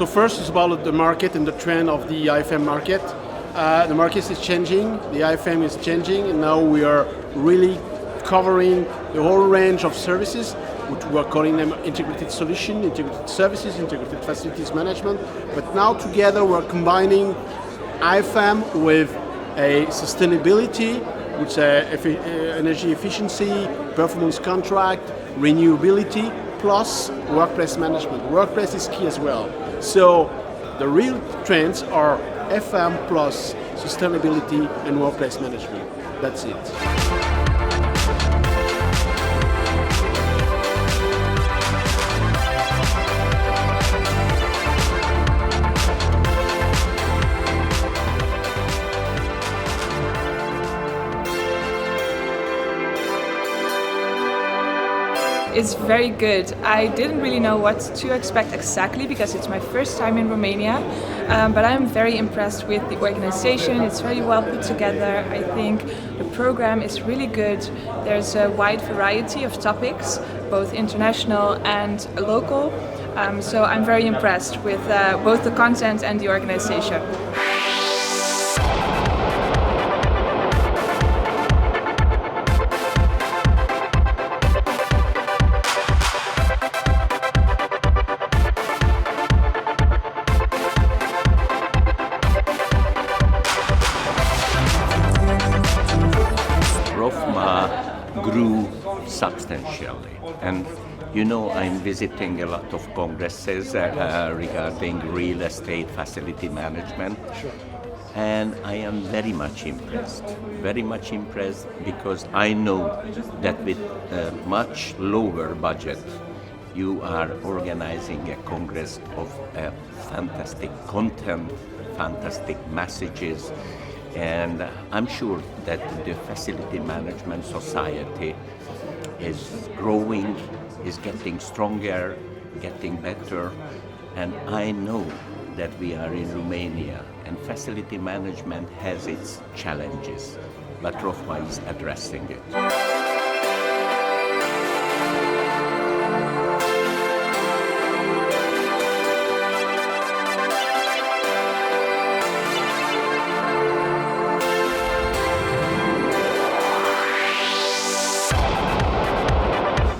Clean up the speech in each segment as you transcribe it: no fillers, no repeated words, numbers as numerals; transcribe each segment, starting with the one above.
first is about the market and the trend of the IFM market. The market is changing, the IFM is changing, and now we are really covering the whole range of services, which we are calling them integrated solution, integrated services, integrated facilities management. But now together we're combining IFM with a sustainability, which energy efficiency, performance contract, renewability, plus workplace management. Workplace is key as well. So the real trends are FM plus sustainability and workplace management. That's it. It's very good. I didn't really know what to expect exactly because it's my first time in Romania, but I'm very impressed with the organization. It's very well put together. I think the program is really good. There's a wide variety of topics, both international and local. So I'm very impressed with both the content and the organization. Grew substantially, and I'm visiting a lot of congresses regarding real estate facility management. Sure. And I am very much impressed because I know that with a much lower budget you are organizing a congress of fantastic content, fantastic messages. And I'm sure that the facility management society is growing, is getting stronger, getting better. And I know that we are in Romania and facility management has its challenges, but ROFMA is addressing it.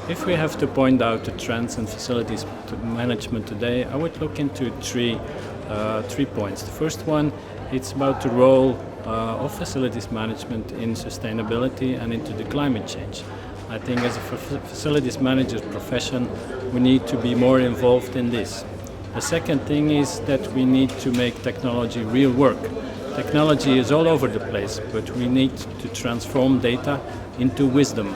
If we have to point out the trends in facilities management today, I would look into three points. The first one, it's about the role of facilities management in sustainability and into the climate change. I think as a facilities manager profession, we need to be more involved in this. The second thing is that we need to make technology real work. Technology is all over the place, but we need to transform data into wisdom.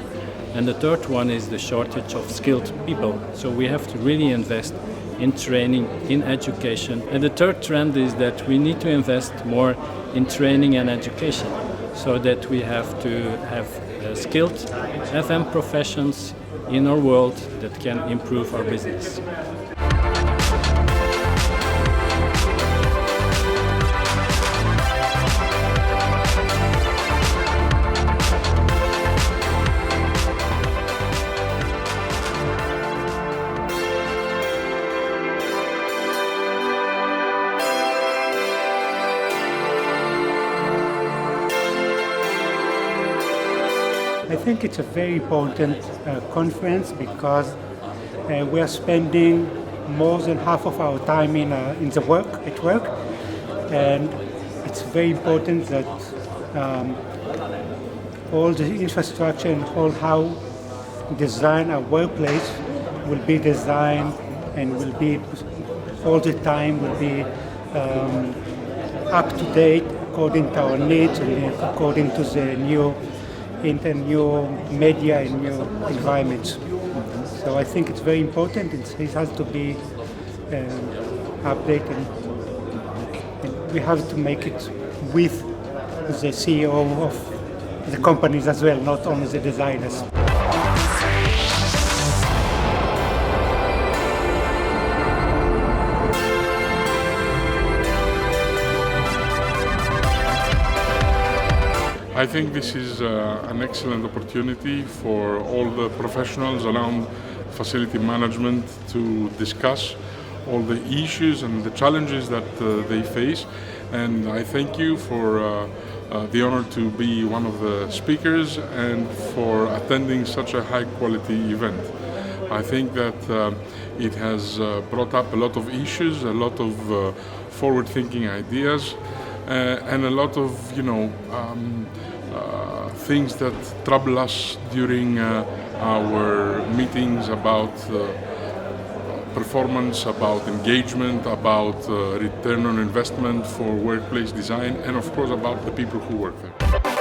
And the third one is the shortage of skilled people. So we have to really invest in training, in education. And the third trend is that we need to invest more in training and education so that we have to have skilled FM professions in our world that can improve our business. I think it's a very important conference because we are spending more than half of our time at work, and it's very important that all the infrastructure and how design our workplace will be designed and will be all the time will be up to date according to our needs and according to the new media and new environments. So I think it's very important. It has to be updated, and we have to make it with the CEO of the companies as well, not only the designers. I think this is an excellent opportunity for all the professionals around facility management to discuss all the issues and the challenges that they face. And I thank you for the honor to be one of the speakers and for attending such a high quality event. I think that it has brought up a lot of issues, a lot of forward-thinking ideas, and a lot of things that trouble us during our meetings about performance, about engagement, about return on investment for workplace design, and of course about the people who work there.